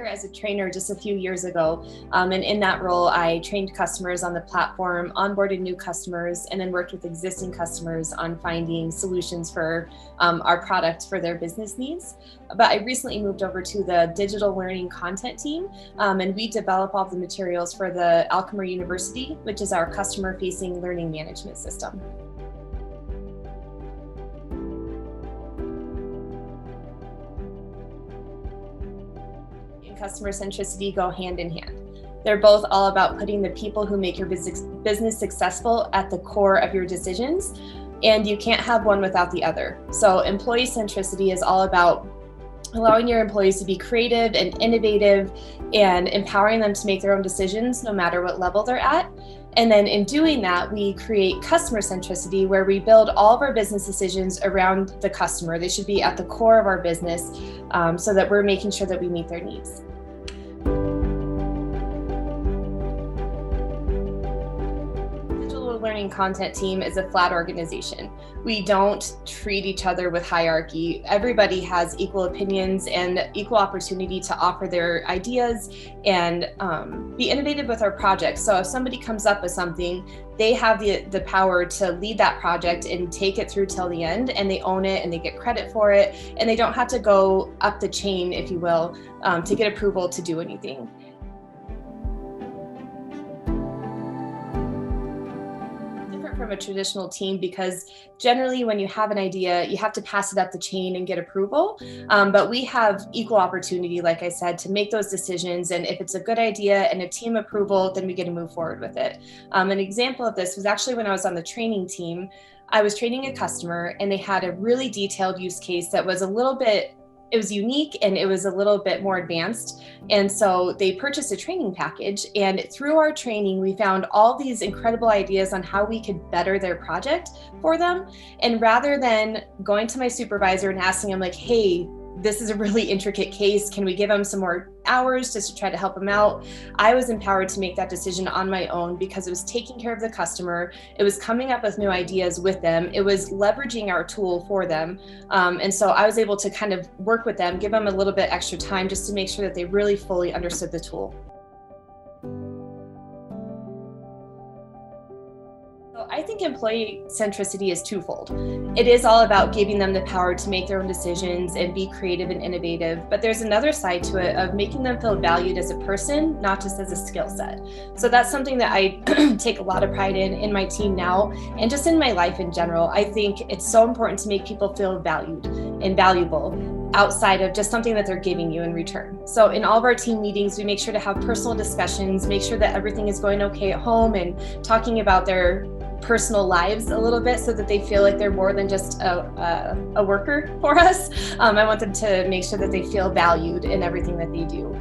As a trainer just a few years ago, and in that role I trained customers on the platform, onboarded new customers, and then worked with existing customers on finding solutions for our product for their business needs. But I recently moved over to the digital learning content team, and we develop all the materials for the Alchemer University, which is our customer-facing learning management system. Customer-centricity go hand in hand. They're both all about putting the people who make your business successful at the core of your decisions, and you can't have one without the other. So employee-centricity is all about allowing your employees to be creative and innovative and empowering them to make their own decisions no matter what level they're at. And then in doing that, we create customer centricity, where we build all of our business decisions around the customer. They should be at the core of our business, so that we're making sure that we meet their needs. Learning content team is a flat organization. We don't treat each other with hierarchy. Everybody has equal opinions and equal opportunity to offer their ideas and be innovative with our projects. So if somebody comes up with something, they have the power to lead that project and take it through till the end, and they own it and they get credit for it, and they don't have to go up the chain, if you will, to get approval to do anything. From a traditional team, because generally when you have an idea, you have to pass it up the chain and get approval. But we have equal opportunity, like I said, to make those decisions. And if it's a good idea and a team approval, then we get to move forward with it. An example of this was actually when I was on the training team. I was training a customer and they had a really detailed use case that was it was unique and it was a little bit more advanced. And so they purchased a training package, and through our training, we found all these incredible ideas on how we could better their project for them. And rather than going to my supervisor and asking him like, hey, this is a really intricate case, can we give him some more hours just to try to help him out? I was empowered to make that decision on my own because it was taking care of the customer. It was coming up with new ideas with them. It was leveraging our tool for them. And so I was able to kind of work with them, give them a little bit extra time just to make sure that they really fully understood the tool. I think employee centricity is twofold. It is all about giving them the power to make their own decisions and be creative and innovative, but there's another side to it of making them feel valued as a person, not just as a skill set. So that's something that I take a lot of pride in my team now, and just in my life in general. I think it's so important to make people feel valued and valuable outside of just something that they're giving you in return. So in all of our team meetings, we make sure to have personal discussions, make sure that everything is going okay at home, and talking about their personal lives a little bit so that they feel like they're more than just a worker for us. I want them to make sure that they feel valued in everything that they do.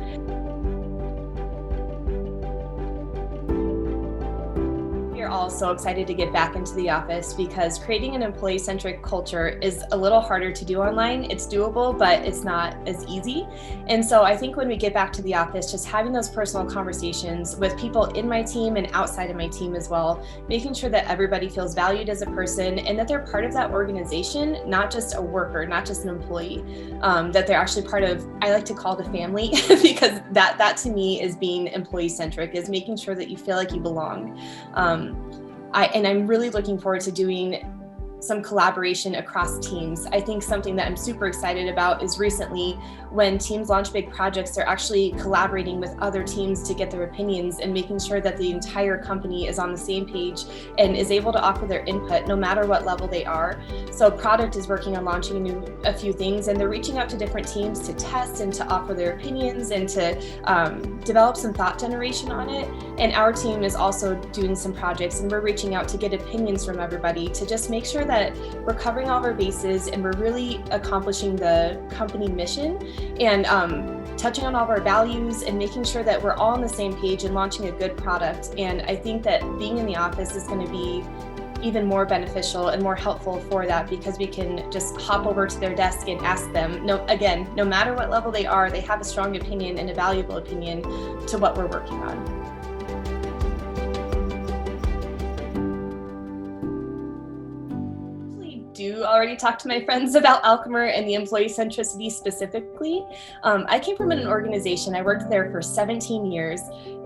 We're all so excited to get back into the office because creating an employee-centric culture is a little harder to do online. It's doable, but it's not as easy. And so I think when we get back to the office, just having those personal conversations with people in my team and outside of my team as well, making sure that everybody feels valued as a person and that they're part of that organization, not just a worker, not just an employee, that they're actually part of, I like to call the family, because that to me is being employee-centric, is making sure that you feel like you belong. And I'm really looking forward to doing some collaboration across teams. I think something that I'm super excited about is recently when teams launch big projects, they're actually collaborating with other teams to get their opinions and making sure that the entire company is on the same page and is able to offer their input no matter what level they are. So product is working on launching a few things, and they're reaching out to different teams to test and to offer their opinions and to develop some thought generation on it. And our team is also doing some projects, and we're reaching out to get opinions from everybody to just make sure that we're covering all of our bases and we're really accomplishing the company mission and touching on all of our values and making sure that we're all on the same page and launching a good product. And I think that being in the office is going to be even more beneficial and more helpful for that, because we can just hop over to their desk and ask them. No matter what level they are, they have a strong opinion and a valuable opinion to what we're working on. Do already talk to my friends about Alchemer and the employee centricity specifically. I came from an organization, I worked there for 17 years,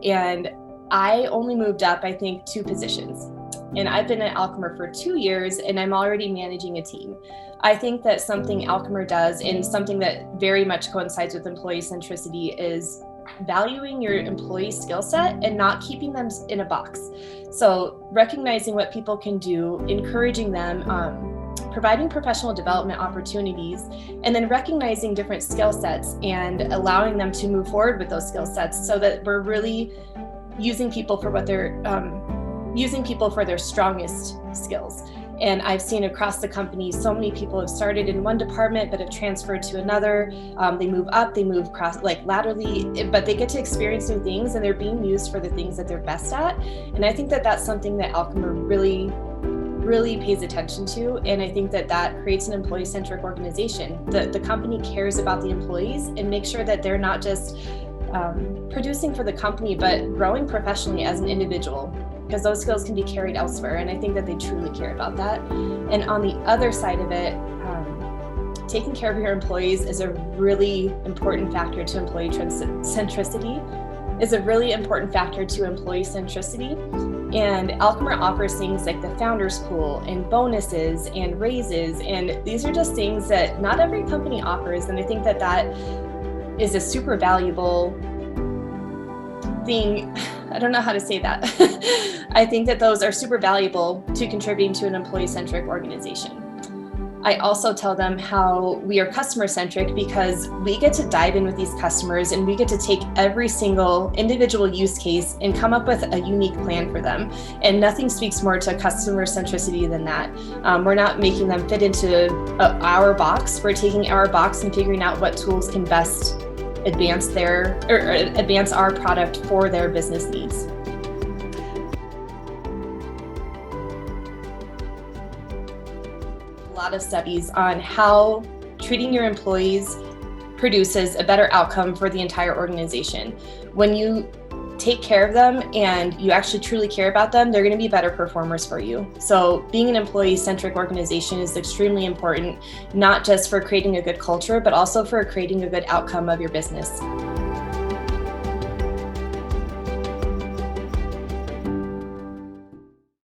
and I only moved up, I think, 2 positions. And I've been at Alchemer for 2 years, and I'm already managing a team. I think that something Alchemer does, and something that very much coincides with employee centricity, is valuing your employee skill set and not keeping them in a box. So recognizing what people can do, encouraging them, providing professional development opportunities, and then recognizing different skill sets and allowing them to move forward with those skill sets, so that we're really using people for what they're using people for their strongest skills. And I've seen across the company, so many people have started in one department but have transferred to another. They move up, they move laterally, but they get to experience new things, and they're being used for the things that they're best at. And I think that that's something that Alchemer really pays attention to, and I think that that creates an employee-centric organization. The company cares about the employees and makes sure that they're not just producing for the company, but growing professionally as an individual, because those skills can be carried elsewhere, and I think that they truly care about that. And on the other side of it, taking care of your employees is a really important factor to employee centricity, is a really important factor to employee centricity. And Alchemer offers things like the founders pool and bonuses and raises, and these are just things that not every company offers, and I think that that is a super valuable thing. I don't know how to say that. I think that those are super valuable to contributing to an employee-centric organization. I also tell them how we are customer-centric, because we get to dive in with these customers, and we get to take every single individual use case and come up with a unique plan for them. And nothing speaks more to customer centricity than that. We're not making them fit into our box. We're taking our box and figuring out what tools can best advance our product for their business needs. A lot of studies on how treating your employees produces a better outcome for the entire organization. When you take care of them and you actually truly care about them, they're going to be better performers for you. So being an employee-centric organization is extremely important, not just for creating a good culture, but also for creating a good outcome of your business.